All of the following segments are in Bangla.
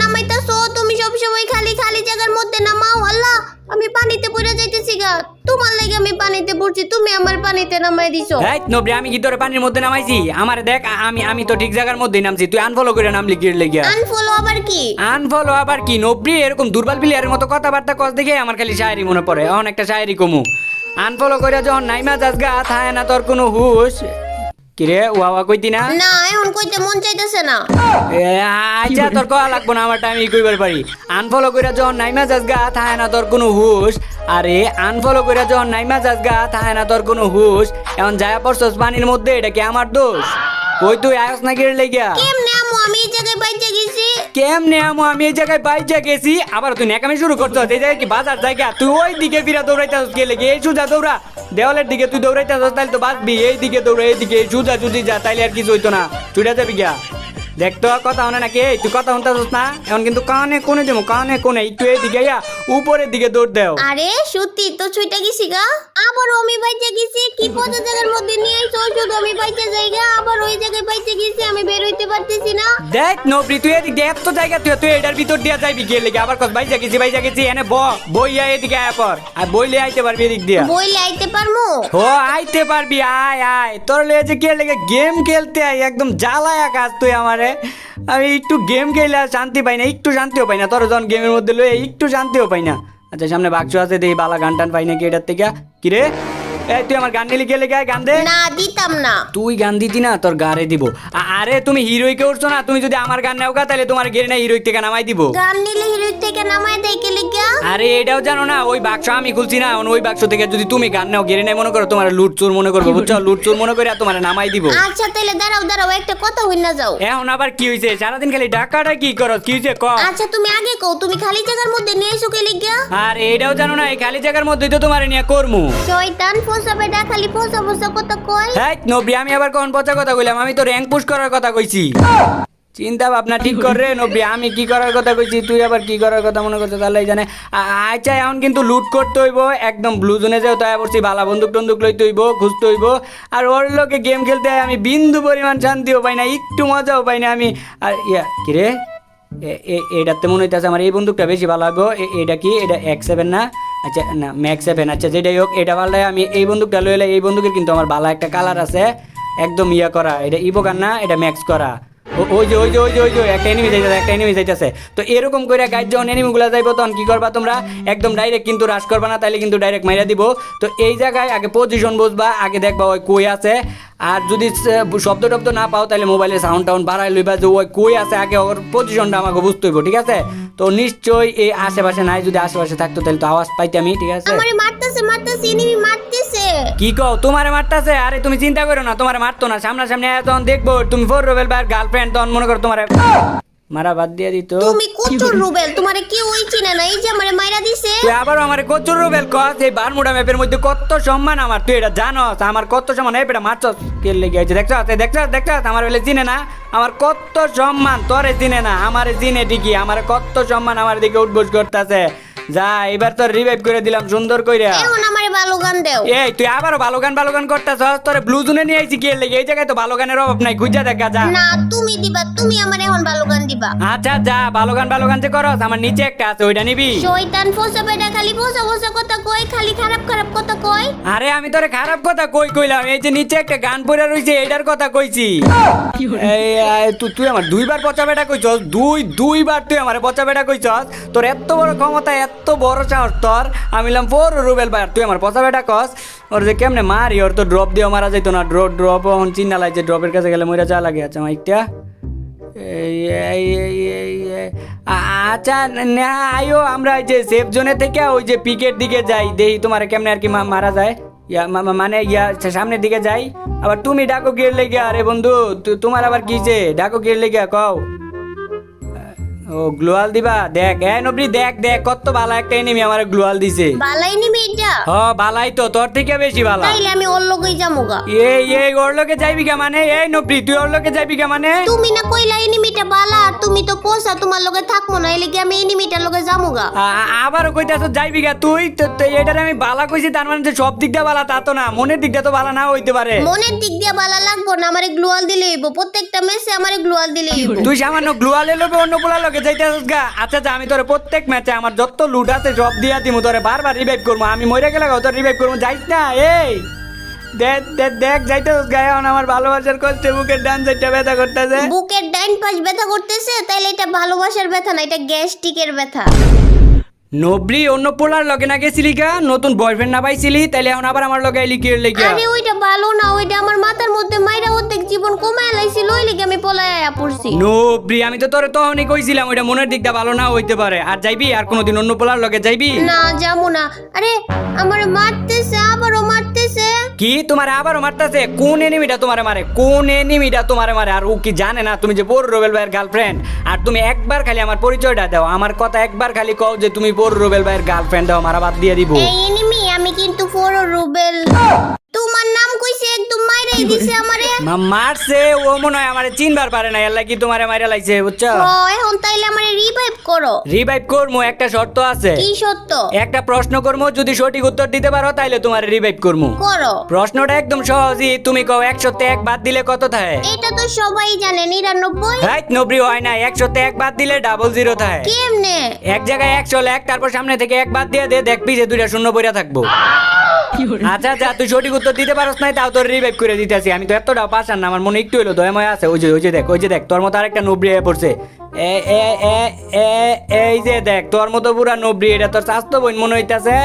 নামাইতাছো? তুমি সব সময় খালি খালি জায়গার মধ্যে নামাও। আল্লাহ, আমি পানিতে পড়ে যাইতেছি গা। তোমার লাগে আমি পানিতে পড়ছি, তুমি আমার পানিতে নামাই দিছো। এই নবরি, আমি কি তোরে পানির মধ্যে নামাইছি? আমারে দেখ, আমি তো ঠিক জায়গার মধ্যেই নামছি। তুই আনফলো করে নামলি কি লেগিয়া? আনফলো আবার কি? আনফলো আবার কি নবরি? এরকম দুর্বল প্লেয়ারের মতো কথাবার্তা কস দেখে আমার খালি শায়েরি মনে পড়ে। এখন একটা শায়েরি কমু। আনফলো করে যখন নাইমা যাস গা, থায় না তোর কোনো হুশ। কিরে ওয়া কইতি না? না, এখন কইতে মন চাইতেছে না। আচ্ছা, তোর কয়া লাগবো না, আমার টাইম কইবার পারি। আনফলো কইরা যখন নাইমা যাস গা, থায় না তোর কোনো হুশ। আরে আনফলো কইরা যখন নাইমা যাস গা, থায় না তোর কোনো হুশ। এখন যায়া পড়ছস পানির মধ্যে, এটা কি আমার দোষ? কই তুই আয়স না গিয়ে লেগিয়া? কেমনে আমু আমি এই জায়গায় বাইচা গেছি? কেমনে আমু আমি এই জায়গায় বাইচা গেছি? আবার তুই নেকামি শুরু করছস। এই জায়গায় কি বাজার জায়গা? তুই ওই দিকে ফিরা দৌড়াইতাছস কে লেগে? এই সুজা দৌড়া, দেওয়ালের দিকে তুই দৌড়াইতাছস, তাইলে তো বাঁচবি। এই দিকে দৌড়া, এই দিকে সুজা সুজি যা, তাইলে আর কিছু হইতো না। চুড়া যাবি গিয়া। দেখতো কথা হনে নাকি? এই তুই কথা শুনতাছস না? এখন কিন্তু কানে কোনে দেবো, কানে কোনে। একটু এই দিকে ইয়া উপরের দিকে দৌড় দেও। আরে সত্যি তো ছুইটা গেছি গা। আবার আমি বাইচা গেছি। কি পচা জায়গার মধ্যে নিয়ে আইছো? শুধু আমি বাইচা যাই গা, আবার ওই জায়গায় বাইচা গেছি, আমি বের হইতে পারতেছি না। দেখ নবরি, তুই এদিক দিয়ে এত জায়গা, তুই এটার ভিতর দিয়া যাইবি গিয়ে লেগে। আবার কস বাইজা গেছি এনে বইয়া এদিকে আয়া পর। আর বইলে আইতে পারবি এদিক দিয়া। বইলে আইতে পারমু? ও আইতে পারবি, আয় আয়। তোর লয়ে যে কে লেগে গেম খেলতে আই, একদম জ্বালায়া কাজ তুই আমারে। আমি একটু গেম খেলে আর শান্তি পাই না, একটু শান্তিও পাই না। তোর যখন গেমের মধ্যে লয়ে একটু শান্তিও পাই না। আচ্ছা, সামনে বাক্স আছে, দেই বালা গান টান পাই নাকি এটার থেকে। কিরে এই তুই আমার গান নিলি কে লেগে? গান দে। না, দিতাম না। তুই গান দিতি না, তোর গারে দিব। আরে তুমি হিরোইকে উঠছো না, তুমি যদি আমার গান নেও গা, তাহলে তোমার গেরে না হিরোইক থেকে নামাই দিব। গান নিলে হিরোইক থেকে নামায় দেয় কে লিগা? আরে এটাও জানো না, ওই বাক্স আমি খুলছি না, ওই বাক্স থেকে যদি তুমি গান নাও, গেরে নাই মনে করো, তোমার লুটচুর মনে করবো, বুঝছো? লুটচুর মনে করে তোমার নামাই দিব। আচ্ছা তাহলে দাঁড়াও একটা কথা হই না যাও। এখন আবার কি হইছে? সারাদিন খালি ডাকাটা কি করো? কি হইছে ক? আচ্ছা তুমি আগে কও, তুমি খালি জায়গার মধ্যে নিয়ে আইছো কে লিগা? আর এটাও জানো না, এই খালি জায়গার মধ্যেই তো তোমার নিয়ে করমু। শয়তান ফোসা বেটা খালি ফোসা কথা কয়। হ্যাঁ নবরি, আমি আবার কোন পচা কথা কইলাম? আমি তো র্যাঙ্ক পুশ করার কথা কইছি। চিন্তা ভাবনা ঠিক কর রে নবরি, আমি কি করার কথা কইছি, তুই আবার কি করার কথা মনে করছিস? তাহলে জানে। আচ্ছা এখন কিন্তু লুট করতে হইব, একদম ব্লু জোনে যাও, তাই বলছি ভালা বন্দুক টন্দুক লইতে হইব, খুঁজতে হইব। আর ওর লোকে গেম খেলতে আমি বিন্দু পরিমাণ শান্তিও পাই না, একটু মজাও পাই না আমি। আর ইয়া কি রে, এটাতে মনে হইতেছে আমার এই বন্দুকটা বেশি ভালো লাগবে। এটা কি? এটা X7 না? আচ্ছা না, Max7। আচ্ছা যেটাই হোক, এটা ভালো। আমি এই বন্দুকটা লইলে, এই বন্দুকের কিন্তু আমার ভালো একটা কালার আছে, একদম ইয়া করা। এটা ইভোকার না, এটা ম্যাক্স করা। ওই যে একটা এনিমি যাইতেছে। তো এরকম করে গাইড যখন এনিমিগুলা যাইবো, তখন কি করবা তোমরা? একদম ডাইরেক্ট কিন্তু রাশ করবা না, তাইলে কিন্তু ডাইরেক্ট মাইরা দিব। তো এই জায়গায় আগে পজিশন বুঝবা, আগে দেখবা ওই কই আছে। আর যদি শব্দ টব্দ না পাও, তাহলে মোবাইলের সাউন্ড টাউন্ড বাড়াই লইবা, যে ওই কই আছে, আগে ওর পজিশনটা আমাকে বুঝতে হইব, ঠিক আছে? তো নিশ্চয়ই এই আশেপাশে নাই, যদি আশেপাশে থাকতো তাহলে তো আওয়াজ পাইতে আমি, ঠিক আছে? আমারে মারতেছে এনিমি মারতেছে। কি কও? তোমারে মারতাছে? আরে তুমি চিন্তা করো না, তোমারে মারতো না। সামনাসামনি আয়, তখন দেখবো তুমি ফোর রোবেল ভাইয়ের গার্লফ্রেন্ড, তখন মনে করো তোমারে মারা বাদ দিয়ে দিত। তুমি কচুর রুবেল, তোমারে কি ওই চিনে না? এই যে আমারে মাইরা দিছে। তুই আবার আমারে কচুর রুবেল কস? এই বারমুডা ম্যাপের মধ্যে কত সম্মান আমার, তুই এটা জানস? আমার কত সম্মান। এই বেটা মারছস কে লেগে আছে? দেখছস আমার বেলে চিনে না? আমার কত সম্মান, তোরে চিনে না, আমারে চিনে ঠিকই। আমার কত সম্মান, আমার দিকে উঠবোস করতেছে। যা, এবার তোর রিভাইভ করে দিলাম সুন্দর কইরা। এখন আমারে ভালো গান দেও। এই তুই আবারও ভালো গান করতেছস? তোরে ব্লু জোনে নিয়ে আইছি কে লেগে? এই জায়গায় তো ভালো গানের অভাব নাই, খুঁজা দেখা যা। না তুমি দিবা, তুমি আমারে এখন ভালো গান দিবা। আচ্ছা যা, ভালো গান যে করস, আমার নিচে একটা আছে, ওইটা নিবি। শয়তান ফোসা বেটা খালি ফোসা কথা কয়, খালি খারাপ কথা কয়। আরে আমি তোরে খারাপ কথা কইলাম? এই যে নিচে একটা গান পড়ে রইছে, এটার কথা কইছি। তুই আমার দুইবার পচা বেটা কইছস, দুইবার তুই আমার পচা বেটা কইছস। তোর এত বড় ক্ষমতা, এত বড় সাহস তোর। আমি বললাম ফোর রুবেল ভাই, তুই আমার পচা বেটা কস। ওর যে কেমনে মারি, ওর তো ড্রপ দিয়ে মারা যাইতো না। ড্রপ এখন চিন্তা লাগছে, ড্রপের কাছে গেলে মইরা যা লাগে। আচ্ছা মাইকটা আচ্ছা না আয়ো, আমরা ওই যে সেফ জোনে থেকে ওই যে পিকের দিকে যাই, দেখি তোমার কেমনে আর কি মারা যায়। মানে সামনের দিকে যাই। আবার তুমি ডাকো গিয়ে লেগে। আরে বন্ধু, তোমার আবার কিছে? ডাকো গিয়ে লেগে কও। ও গ্লোয়াল দিবা? দেখ নবরি, দেখ কত ভালো একটা এনিমি আমার গ্লোয়াল দিছে। বালাই নিবি এটা? বালাই তো, তোর থেকে বেশি ভালো। তাইলে আমি ওর লগেই যামুগা। এই ওর লগে যাইবি কে মানে? এই নবরি তুই ওর লগে যাইবি কে মানে? তুমি না কইলা এনিমিটা বালা, তুমি তুমি তো পোষা, তোমার লগে থাকবো না, এলে কি আমি এনিমিটার লগে যামুগা। আবারও কইতাছ যাইবি গা তুই? তো এটারে আমি বালা কইছি, তার মানে যে সব দিক দিয়ে বালা তা তো না, মনের দিকটা তো বালা না হইতে পারে। মনের দিক দিয়ে বালা লাগবো না, আমারে গ্লুয়াল দিলে হইব, প্রত্যেকটা ম্যাচে আমারে গ্লুয়াল দিলে হইব। তুই সামান্য গ্লুয়ালে লগে অন্য পোলা লগে যাইতাছস গা। আচ্ছা যা, আমি তোরে প্রত্যেক ম্যাচে আমার যত লুট আছে সব দিয়া দিমু, তোরে বারবার রিভাইভ করবো। আমি মরে গেলে তোর রিভাইভ করবো, যাইস না। এই দেখ দেখ দেখ যাইতাছস গা, এখন আমার ভালোবাসার কষ্টে বুকের ডান সাইডটা ব্যথা করতেছে। বুকের ডাইন পাশ ব্যথা করতেছে, তাইলে এটা ভালোবাসার ব্যথা না, এটা গ্যাস্ট্রিকের ব্যথা। নবরি অন্য পোলার লগে না গেছিলি গা, নতুন বয়ফ্রেন্ড না পাইছিলি, তাইলে এখন আবার আমার লগে আইলি কি লেগে? আরে ওইটা ভালো না, ওইটা আমার মাথার মধ্যে মাইরা অর্ধেক জীবন কমায় লাইছিল, ওই লেগে আমি পলায় আয়া পড়ছি। নবরি আমি তো তোরে তখনই কইছিলাম ওইটা মনের দিকটা ভালো না হইতে পারে। আর যাইবি আর কোনোদিন অন্য পোলার লগে যাইবি না? যাবো না। আরে আমার মারতেছে, আবারও মারতেছে। কি তোমারে আবারও মারতাছে? কোন এনিমিটা তোমারে মারে? কোন এনিমিটা তোমারে মারে? আর ও কি জানে না তুমি যে বড় রোবেল ভাইয়ের গার্লফ্রেন্ড? আর তুমি একবার খালি আমার পরিচয়টা দাও, আমার কথা একবার খালি কও যে তুমি বড় রোবেল ভাইয়ের গার্লফ্রেন্ড, দাও মারা বাদ দিয়ে দিব। এই এনিমি, আমি কিন্তু ফোরো রুবেল। তোমার নাম কইছে, একদম মাইরাই দিছে আমারে। মারছে ও, মনে হয় আমারে চিনবার পারে না, এল্লা কি তোমারে মাইরা লাইছে, বুঝছো? ও এখন তাইলে আমারে রিভাইভ করো। রিভাইভ করমু, একটা শর্ত আছে। কি সত্য? একটা প্রশ্ন করমু, যদি সঠিক উত্তর দিতে পারো তাইলে তোমারে রিভাইভ করমু। করো। প্রশ্নটা একদম সহজই, তুমি কও 101 বাদ দিলে কত থাকে? এটা তো সবাই জানে, 99। হাই নবরি হয় না, 101 বাদ দিলে 00 থাকে। কেমনে? এক জায়গায় 100 লেখ, তারপর সামনে থেকে 1 বাদ দিয়ে দে, দেখবি যে দুইটা শূন্য পড়ে থাকবো। আচ্ছা যা, তুই সঠিক উত্তর দিতে পারস নাই, তাও তোর রিভাইভ করে দিতেছি। আমি তো এতটাও পাশান না, আমার মনে একটু হলো দয়াময় আছে। ওই যে দেখ, ওই যে দেখ, তোর মতো আরেকটা নবরি হয়ে পড়ছে। এই যে দেখ, তোর মতো পুরা নবরি, এটা তোর স্বাস্থ্য বোন মনে হইতাছে,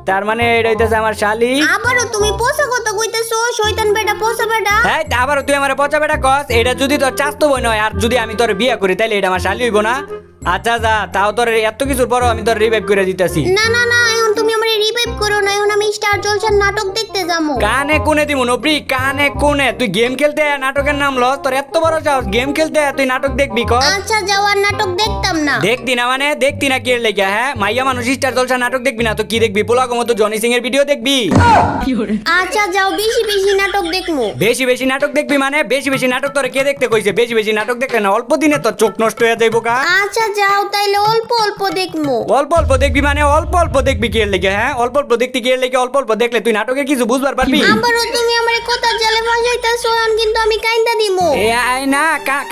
তার মানে এটা হইতাছে আমার শালি। আবারও তুমি পোষা কথা কইতেছো, শয়তান বেটা, পোষা বেটা। হ্যাঁ আবারও তুই আমার পচা বেটা কস? এটা যদি তোর স্বাস্থ্য বোন হয় আর যদি আমি তোর বিয়ে করি তাইলে এটা আমার শালি হইব না? আচ্ছা যা, তাও তোর এত কিছুর পরও আমি তোর রিভাইভ করে দিতেছি। না না না, এখন তুমি আমারে রিভাইভ করো না, এখন আমি স্টার জলসার নাটক দেখতে যাবো। কানে কোনে দিমু নবরি, কানে কোনে? তুই গেম খেলতে আয়, নাটকের নাম লস? তোর এত বড় সাহস, গেম খেলতে আয়, তুই নাটক দেখবি? ক আচ্ছা যাওয়ার নাটক দেখতাম না। দেখতি না মানে? দেখতি না কি লেগে? হ্যাঁ মাইয়া মানুষ স্টার জলসার নাটক দেখবি না তো কি দেখবি? পোলাগো মতো জনি সিং এর ভিডিও দেখবি? আচ্ছা যাও, বেশি বেশি নাটক দেখমু। বেশি বেশি নাটক দেখবি মানে? বেশি বেশি নাটক তোরে কে দেখতে কইছে? বেশি বেশি নাটক দেখলে না অল্প দিনে তোর চোখ নষ্ট হয়ে যাইব। কা আচ্ছা যাও, তাইলে অল্প অল্প দেখমু। অল্প অল্প দেখবি মানে? অল্প অল্প দেখবি কি লেগে? হ্যাঁ অল্প অল্প দেখতে কি লেগে? অল্প অল্প দেখলে তুই নাটকে কিছু বুঝবার পারবি? আবারও তুমি আমারে কথা জালে ফাঁসাইতাছো, এখন কিন্তু আমি কাইন্দা দিমু। এ আই না,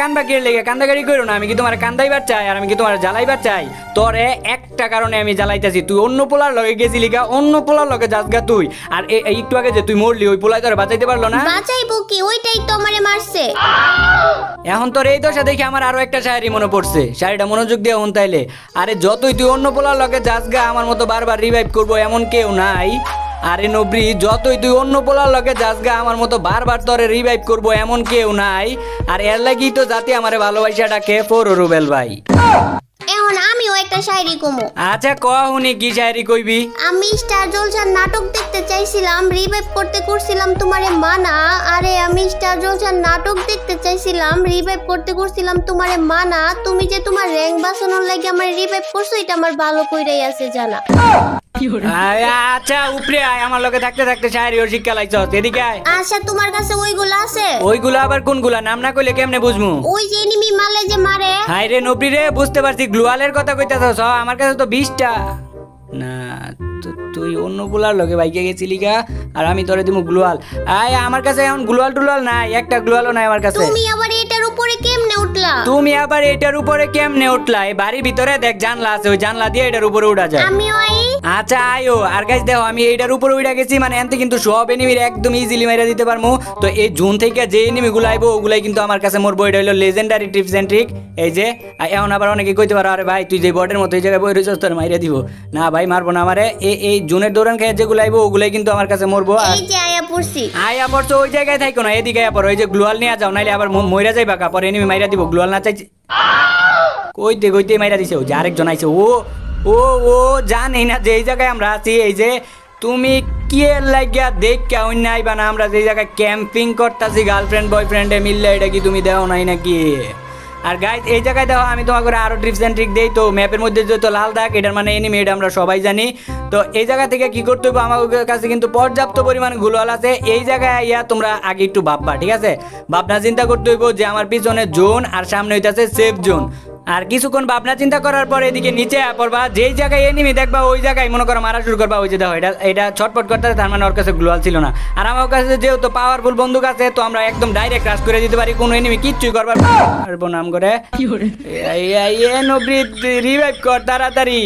কানবা কি লেগে? কান্দাগাড়ি কইরো না। আমি কি তোমার কান্দাইবার চাই আর আমি কি তোমার জ্বালাইবার চাই? তোরে একটা কারণে আমি জ্বালাইতাছি, তুই অন্য পোলার লগে গেছিলি গা, অন্য পোলার লগে যাস গা তুই। আর একটু আগে যে তুই মরলি, ওই পোলাই তোরে বাঁচাইতে পারলো না। বাঁচাইবো কি? ওইটাই তো আমারে মারছে। এখন তোর এই দশা দেখে আমার আরো একটা শায়রি মনে পড়ছে, শায়রিটা মনোযোগ দিয়ে হন তাইলে। আরে যতই তুই অন্য পোলার লগে যাস গা, আমার মতো বারবার রিভাইভ করবো এমন কেউ নাই। আরে নবরি, যতই তুই অন্য পোলার লগে যাস গা, আমার মতো বারবার তোরে রিভাইভ করবো এমন কেউ নাই। আর এর লাগি তো জাতি আমারে ভালোবাসা ডাকে ফোরো রুবেল ভাই। এখন আমিও একটা শায়রি কমু। আচ্ছা কহুনি, কি শায়রি কইবি? আমি স্টার জলসার নাটক দেখতে চাইছিলাম, রিভাইভ করতে করছিলাম তোমারে মানা। আরে আমি স্টার জলসার নাটক দেখতে চাইছিলাম, রিভাইভ করতে করছিলাম তোমারে মানা। তুমি যে তোমার র‍্যাঙ্ক বাঁচানোর লাগি আমার রিভাইভ করছো, এটা আমার ভালো কইরাই আছে জানা। আচ্ছা উপরে আয়, আমার লগে থাকতে থাকতে শায়রিও শিক্ষা লাইছস। এদিকে আয়। আচ্ছা তোমার কাছে ওইগুলো আছে? ওইগুলা আবার কোনগুলা? নাম না কইলে কেমনে বুঝমু? ওই যে এনিমি মারলে যে মারে। হাই রে নবরি রে, বুঝতে পারছি গ্লুয়ালের কথা কইতাছস। আমার কাছে তো 20টা না, তুই অন্য গুলার লগে বাইকে গেছিলি গা, আর আমি তোরে দিমু গ্লুয়াল। আয় আমার কাছে এখন গ্লুয়াল টুলাল নাই, একটা গ্লুয়ালও নাই আমার কাছে। তুমি আবার এটার উপরে কেমনে উঠলা? তুমি আবার এটার উপরে কেমনে উঠলা? এই বাড়ির ভিতরে দেখ জানলা আছে, ওই জানলা দিয়ে এটার উপরে উঠা যায়। আমিও আই। আচ্ছা আয়ো। আর গাইস দেখো, আমি এইটার উপরে উঠা গেছি মানে এনতে কিন্তু সব এনিমির একদম ইজিলি মাইরা দিতে পারমু। তো এই জোন থেকে যে এনিমি গুলো আইবো ওগুলাই কিন্তু আমার কাছে মরবো। এটা হলো লেজেন্ডারি টিপস এন্ড ট্রিক। এই যে এখন আবার অনেকে কইতে পারো, আরে ভাই তুই যে বটের মতো এই জায়গায় বই রইছস, তোর মাইরা দিব। না ভাই মারবো না আমারে। এই জোনের দৌড়ান খেয়ে যেগুলো আইবো ওগুলাই কিন্তু আমার কাছে মরবো। আর এই যে আয়া পড়ছি। আয়া পড়ছো ওই জায়গায় থাইকো না, এদিকে আয়া পড়ো। ওই যে গ্লুয়াল নিয়ে যাও, নাইলে আবার মইরা যাইবা। কাপড় এনিমি মাইরা দিব। গ্লুয়াল না চাইছি কইতে মাইরা দিছে। ওই যে আরেকজন আইছে, ও জানি না যে এই জায়গায় আমরা আছি। এই যে তুমি কি এর লাগিয়া দেখ কেউ নাই বানা, আমরা যে জায়গায় ক্যাম্পিং করতেছি গার্লফ্রেন্ড বয়ফ্রেন্ডে মিললে, এটা কি তুমি দেও নাই নাকি? আর গাইজ এই জায়গায় দেখো, আমি তোমাকে আরো ট্রিপস এন্ড ট্রিক দেই। তো ম্যাপের মধ্যে যেহেতু লাল দাগ, এটার মানে এনিমি, এটা আমরা সবাই জানি। তো এই জায়গা থেকে কি করতে হবে, আমার কাছে কিন্তু পর্যাপ্ত পরিমাণ গ্লুয়াল আছে। এই জায়গায় ইয়া তোমরা আগে একটু ভাববা, ঠিক আছে? ভাবনা চিন্তা করতে হইব যে আমার পিছনে জোন আর সামনে হইতাছে সেফ জোন। আর কিছুক্ষণ ভাবনা চিন্তা করার পর এদিকে নিচে পড়বা, যেই জায়গায় এনিমি দেখবা ওই জায়গায় মনে করো মারা শুরু করবা। ওই যে দেখো এটা ছটপট করতে তার মানে ওর কাছে গ্লোয়াল ছিল না, আর আমার কাছে যেহেতু পাওয়ারফুল বন্দুক আছে তো আমরা একদম ডাইরেক্ট ক্রাশ করে দিতে পারি, কোনো এনিমি কিচ্ছুই করবার পারবো নাম করে। রিভাইভ কর তাড়াতাড়ি,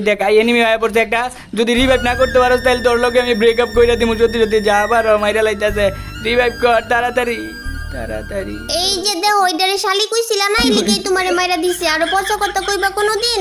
দেখ এনিমি হয়ে পড়ছে একটা, যদি রিভাইভ না করতে পারো তাহলে তোর লোকে আমি ব্রেকআপ করে দিব। সত্যি সত্যি যা আবার মাইরা লাইতেছে, রিভাইভ কর তাড়াতাড়ি তাড়াতাড়ি। এই যে দেখো ওইটারে শালি কইছিলা না, এই লিগেই তোমারে মাইরা দিছে। আরো পচা কথা কইবা কোনোদিন?